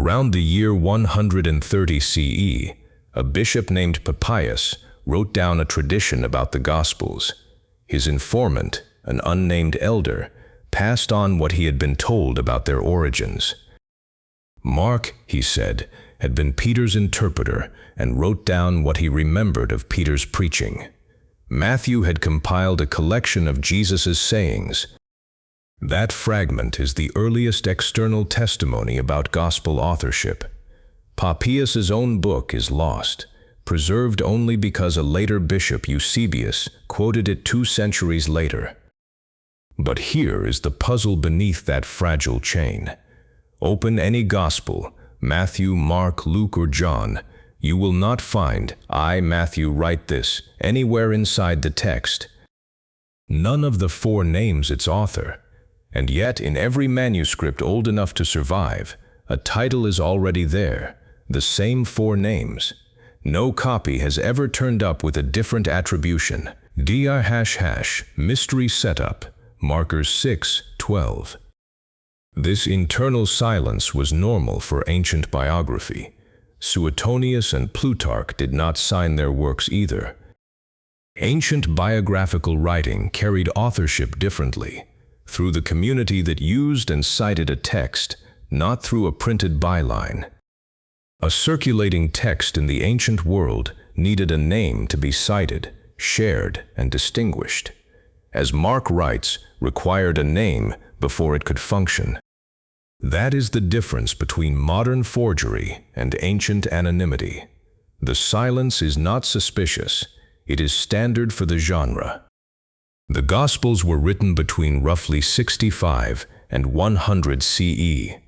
Around the year 130 CE, a bishop named Papias wrote down a tradition about the Gospels. His informant, an unnamed elder, passed on what he had been told about their origins. Mark, he said, had been Peter's interpreter and wrote down what he remembered of Peter's preaching. Matthew had compiled a collection of Jesus' sayings. That fragment is the earliest external testimony about gospel authorship. Papias' own book is lost, preserved only because a later bishop, Eusebius, quoted it 2 centuries later. But here is the puzzle beneath that fragile chain. Open any gospel, Matthew, Mark, Luke, or John, you will not find, "I, Matthew, write this," anywhere inside the text. None of the 4 names its author. And yet, in every manuscript old enough to survive, a title is already there, the same 4 names. No copy has ever turned up with a different attribution. ### mystery setup, markers 6:12. This internal silence was normal for ancient biography. Suetonius and Plutarch did not sign their works either. Ancient biographical writing carried authorship differently, through the community that used and cited a text, not through a printed byline. A circulating text in the ancient world needed a name to be cited, shared, and distinguished. As Mark writes, required a name before it could function. That is the difference between modern forgery and ancient anonymity. The silence is not suspicious, it is standard for the genre. The Gospels were written between roughly 65 and 100 CE.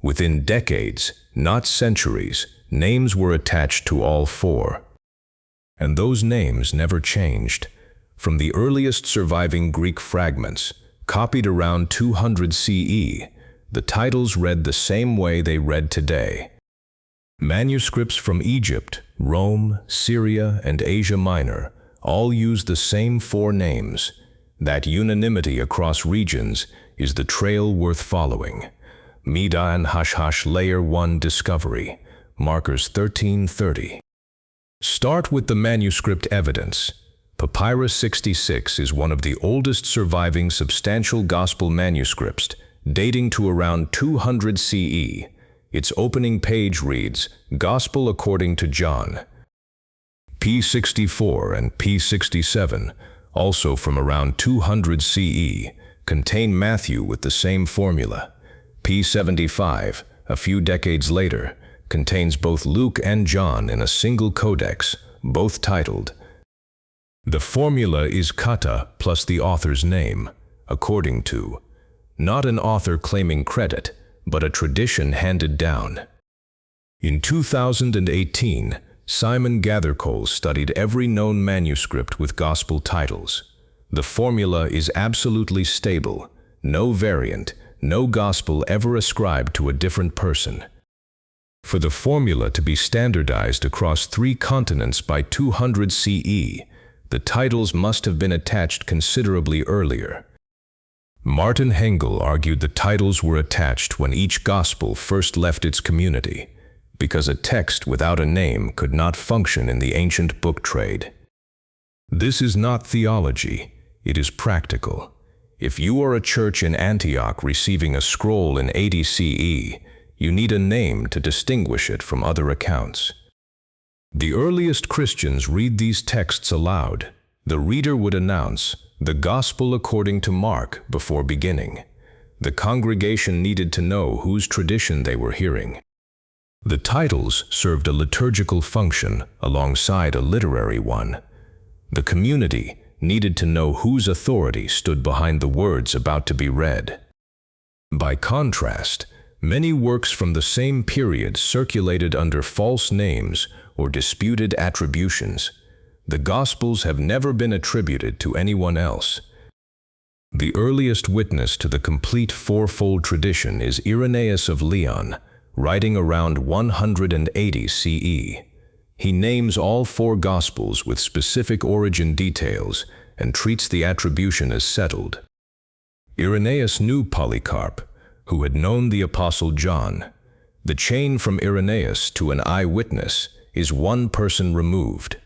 Within decades, not centuries, names were attached to all 4. And those names never changed. From the earliest surviving Greek fragments, copied around 200 CE, the titles read the same way they read today. Manuscripts from Egypt, Rome, Syria, and Asia Minor all use the same 4 names. That unanimity across regions is the trail worth following. Midan ## Layer 1 Discovery, markers 1330. Start with the Manuscript Evidence. Papyrus 66 is one of the oldest surviving substantial gospel manuscripts, dating to around 200 CE. Its opening page reads, "Gospel according to John." P64 and P67, also from around 200 CE, contain Matthew with the same formula. P75, a few decades later, contains both Luke and John in a single codex, both titled. The formula is kata plus the author's name, according to. Not an author claiming credit, but a tradition handed down. In 2018, Simon Gathercole studied every known manuscript with gospel titles. The formula is absolutely stable, no variant, no gospel ever ascribed to a different person. For the formula to be standardized across 3 continents by 200 CE, the titles must have been attached considerably earlier. Martin Hengel argued the titles were attached when each gospel first left its community, because a text without a name could not function in the ancient book trade. This is not theology, it is practical. If you are a church in Antioch receiving a scroll in 80 CE, you need a name to distinguish it from other accounts. The earliest Christians read these texts aloud. The reader would announce, "The Gospel according to Mark," before beginning. The congregation needed to know whose tradition they were hearing. The titles served a liturgical function alongside a literary one. The community needed to know whose authority stood behind the words about to be read. By contrast, many works from the same period circulated under false names or disputed attributions. The Gospels have never been attributed to anyone else. The earliest witness to the complete 4-fold tradition is Irenaeus of Lyon, writing around 180 CE. He names all 4 Gospels with specific origin details and treats the attribution as settled. Irenaeus knew Polycarp, who had known the Apostle John. The chain from Irenaeus to an eyewitness is one person removed.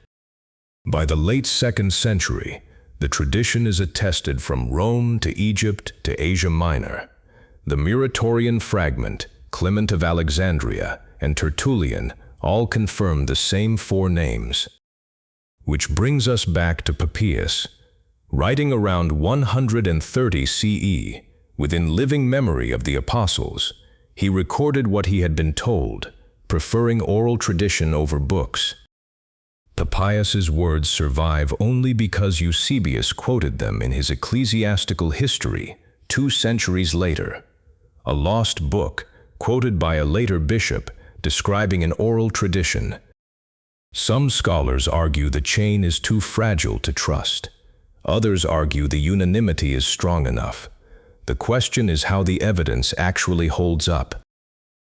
By the late 2nd century, the tradition is attested from Rome to Egypt to Asia Minor. The Muratorian fragment, Clement of Alexandria, and Tertullian all confirm the same 4 names. Which brings us back to Papias. Writing around 130 CE, within living memory of the apostles, he recorded what he had been told, preferring oral tradition over books. Papias's words survive only because Eusebius quoted them in his ecclesiastical history 2 centuries later. A lost book, quoted by a later bishop, describing an oral tradition. Some scholars argue the chain is too fragile to trust. Others argue the unanimity is strong enough. The question is how the evidence actually holds up.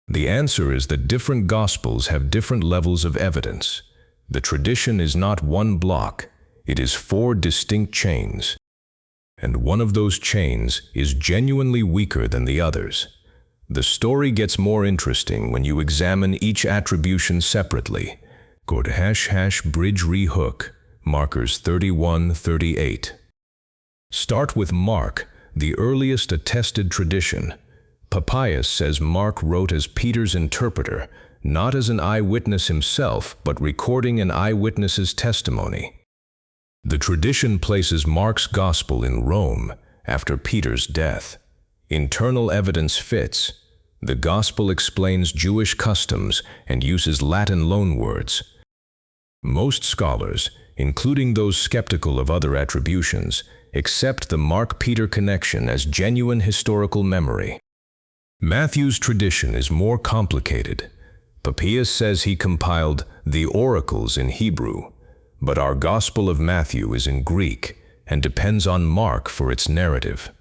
The answer is that different Gospels have different levels of evidence. The tradition is not one block, it is 4 distinct chains. And one of those chains is genuinely weaker than the others. The story gets more interesting when you examine each attribution separately. Go to #bridge rehook, markers 31-38. Start with Mark, the earliest attested tradition. Papias says Mark wrote as Peter's interpreter, not as an eyewitness himself, but recording an eyewitness's testimony. The tradition places Mark's gospel in Rome after Peter's death. Internal evidence fits. The gospel explains Jewish customs and uses Latin loanwords. Most scholars, including those skeptical of other attributions, accept the Mark-Peter connection as genuine historical memory. Matthew's tradition is more complicated. Papias says he compiled the oracles in Hebrew, but our Gospel of Matthew is in Greek and depends on Mark for its narrative.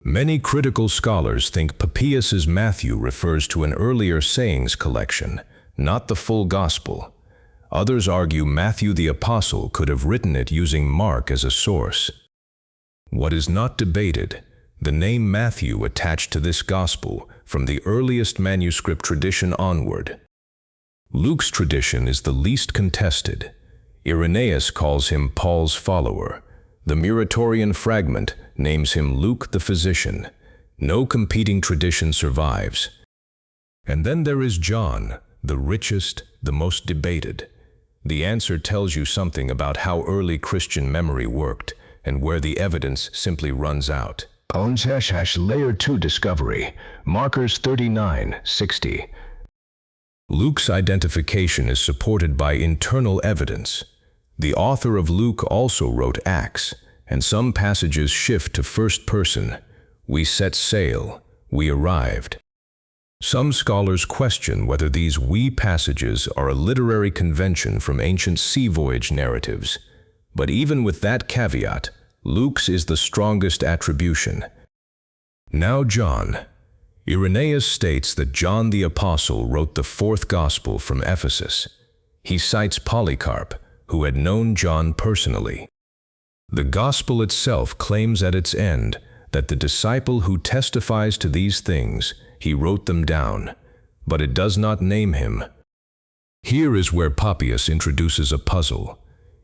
Many critical scholars think Papias's Matthew refers to an earlier sayings collection, not the full Gospel. Others argue Matthew the Apostle could have written it using Mark as a source. What is not debated, the name Matthew attached to this Gospel from the earliest manuscript tradition onward. Luke's tradition is the least contested. Irenaeus calls him Paul's follower. The Muratorian fragment names him Luke the physician. No competing tradition survives. And then there is John, the richest, the most debated. The answer tells you something about how early Christian memory worked and where the evidence simply runs out. Layer 2 discovery, markers 39-60. Luke's identification is supported by internal evidence. The author of Luke also wrote Acts, and some passages shift to first person. We set sail, we arrived. Some scholars question whether these we passages are a literary convention from ancient sea voyage narratives. But even with that caveat, Luke's is the strongest attribution. Now John. Irenaeus states that John the Apostle wrote the 4th Gospel from Ephesus. He cites Polycarp, who had known John personally. The Gospel itself claims at its end that the disciple who testifies to these things, he wrote them down, but it does not name him. Here is where Papias introduces a puzzle.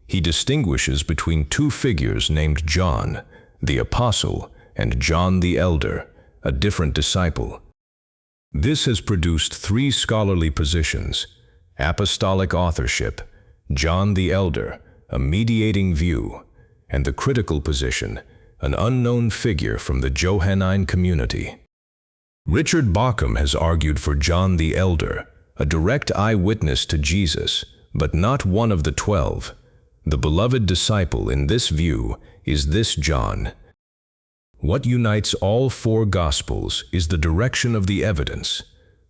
He distinguishes between 2 figures named John, the Apostle, and John the Elder, a different disciple. This has produced 3 scholarly positions: apostolic authorship, John the Elder, a mediating view, and the critical position, an unknown figure from the Johannine community. Richard Bauckham has argued for John the Elder, a direct eyewitness to Jesus, but not one of the 12. The beloved disciple in this view is this John. What unites all 4 Gospels is the direction of the evidence.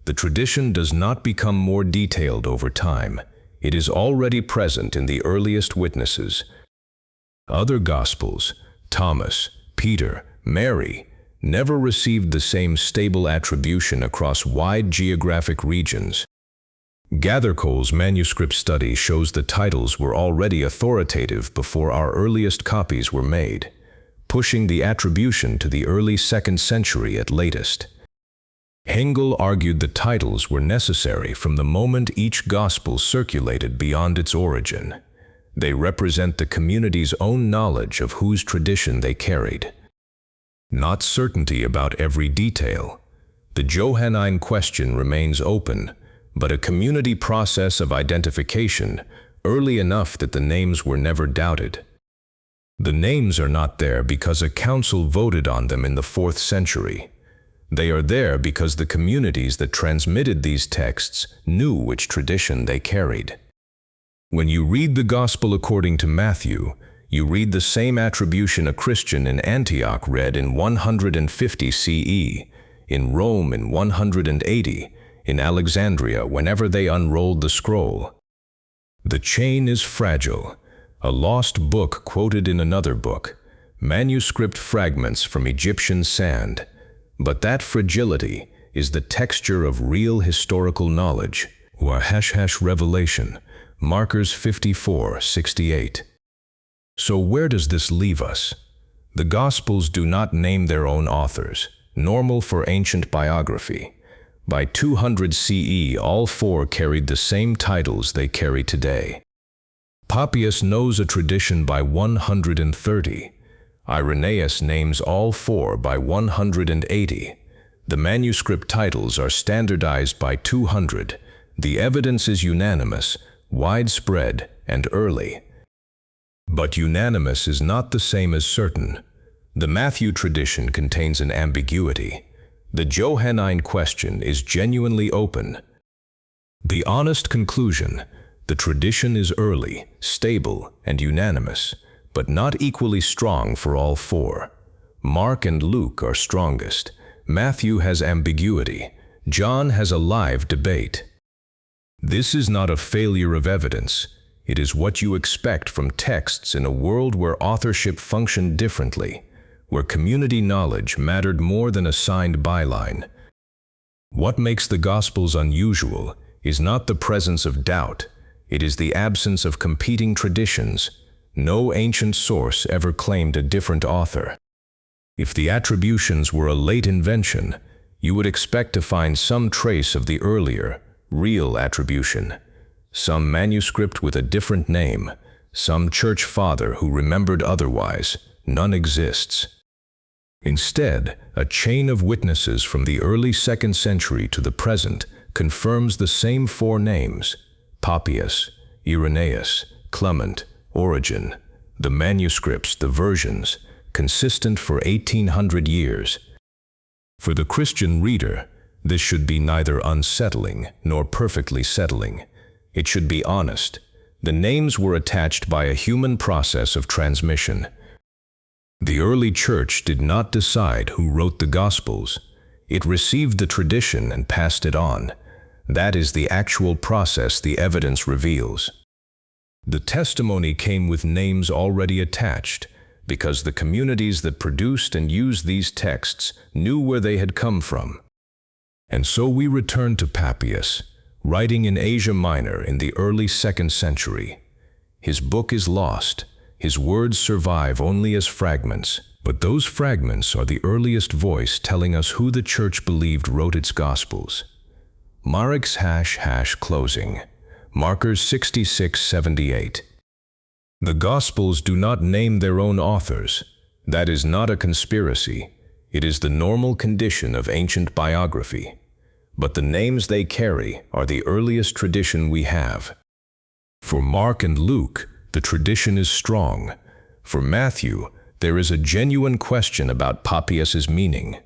The tradition does not become more detailed over time. It is already present in the earliest witnesses. Other Gospels, Thomas, Peter, Mary, never received the same stable attribution across wide geographic regions. Gathercole's manuscript study shows the titles were already authoritative before our earliest copies were made, pushing the attribution to the early 2nd century at latest. Hengel argued the titles were necessary from the moment each gospel circulated beyond its origin. They represent the community's own knowledge of whose tradition they carried. Not certainty about every detail. The Johannine question remains open, but a community process of identification early enough that the names were never doubted. The names are not there because a council voted on them in the 4th century. They are there because the communities that transmitted these texts knew which tradition they carried. When you read the Gospel according to Matthew, you read the same attribution a Christian in Antioch read in 150 CE, in Rome in 180, in Alexandria whenever they unrolled the scroll. The chain is fragile, a lost book quoted in another book, manuscript fragments from Egyptian sand, but that fragility is the texture of real historical knowledge, revelation, Markers 54:68. So where does this leave us? The Gospels do not name their own authors, normal for ancient biography. By 200 CE, all 4 carried the same titles they carry today. Papias knows a tradition by 130. Irenaeus names all 4 by 180. The manuscript titles are standardized by 200. The evidence is unanimous, widespread, and early. But unanimous is not the same as certain. The Matthew tradition contains an ambiguity. The Johannine question is genuinely open. The honest conclusion: the tradition is early, stable, and unanimous, but not equally strong for all 4. Mark and Luke are strongest. Matthew has ambiguity. John has a live debate. This is not a failure of evidence. It is what you expect from texts in a world where authorship functioned differently, where community knowledge mattered more than a signed byline. What makes the Gospels unusual is not the presence of doubt. It is the absence of competing traditions. No ancient source ever claimed a different author. If the attributions were a late invention, you would expect to find some trace of the earlier, real attribution. Some manuscript with a different name, some church father who remembered otherwise. None exists. Instead, a chain of witnesses from the early 2nd century to the present confirms the same 4 names: Papias, Irenaeus, Clement, Origen. The manuscripts, the versions, consistent for 1800 years. For the Christian reader, this should be neither unsettling nor perfectly settling. It should be honest. The names were attached by a human process of transmission. The early church did not decide who wrote the Gospels. It received the tradition and passed it on. That is the actual process the evidence reveals. The testimony came with names already attached, because the communities that produced and used these texts knew where they had come from. And so we return to Papias, writing in Asia Minor in the early 2nd century. His book is lost. His words survive only as fragments, but those fragments are the earliest voice telling us who the church believed wrote its Gospels. Marix closing. Markers 66-78. The Gospels do not name their own authors. That is not a conspiracy. It is the normal condition of ancient biography. But the names they carry are the earliest tradition we have. For Mark and Luke, the tradition is strong. For Matthew, there is a genuine question about Papias' meaning.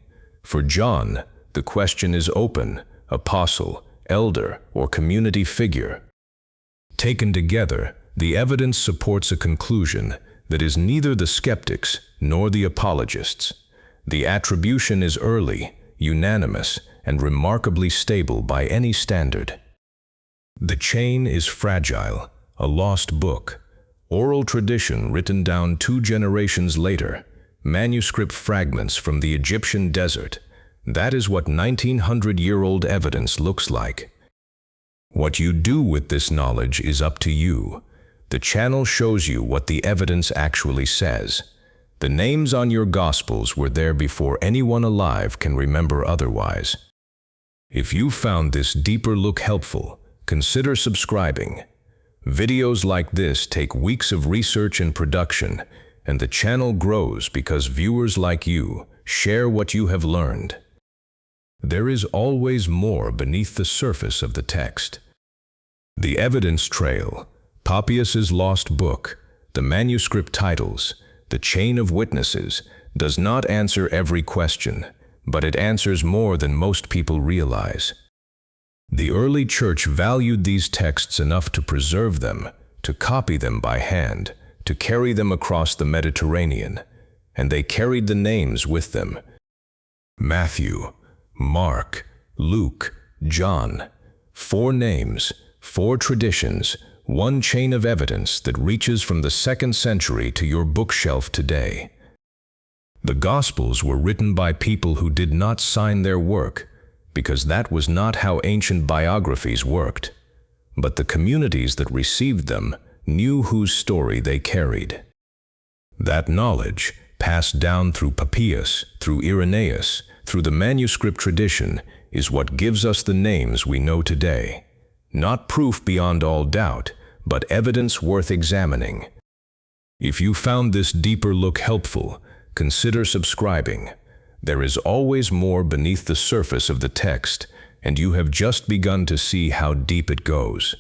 For John, the question is open: apostle, elder, or community figure. Taken together, the evidence supports a conclusion that is neither the skeptics nor the apologists. The attribution is early, unanimous, and remarkably stable by any standard. The chain is fragile, a lost book. Oral tradition written down 2 generations later, manuscript fragments from the Egyptian desert. That is what 1900-year-old evidence looks like. What you do with this knowledge is up to you. The channel shows you what the evidence actually says. The names on your Gospels were there before anyone alive can remember otherwise. If you found this deeper look helpful, consider subscribing. Videos like this take weeks of research and production, and the channel grows because viewers like you share what you have learned. There is always more beneath the surface of the text. The evidence trail, Papias's lost book, the manuscript titles, the chain of witnesses, does not answer every question, but it answers more than most people realize. The early church valued these texts enough to preserve them, to copy them by hand, to carry them across the Mediterranean, and they carried the names with them. Matthew, Mark, Luke, John. 4 names, 4 traditions, 1 chain of evidence that reaches from the 2nd century to your bookshelf today. The Gospels were written by people who did not sign their work, because that was not how ancient biographies worked. But the communities that received them knew whose story they carried. That knowledge, passed down through Papias, through Irenaeus, through the manuscript tradition, is what gives us the names we know today. Not proof beyond all doubt, but evidence worth examining. If you found this deeper look helpful, consider subscribing. There is always more beneath the surface of the text, and you have just begun to see how deep it goes.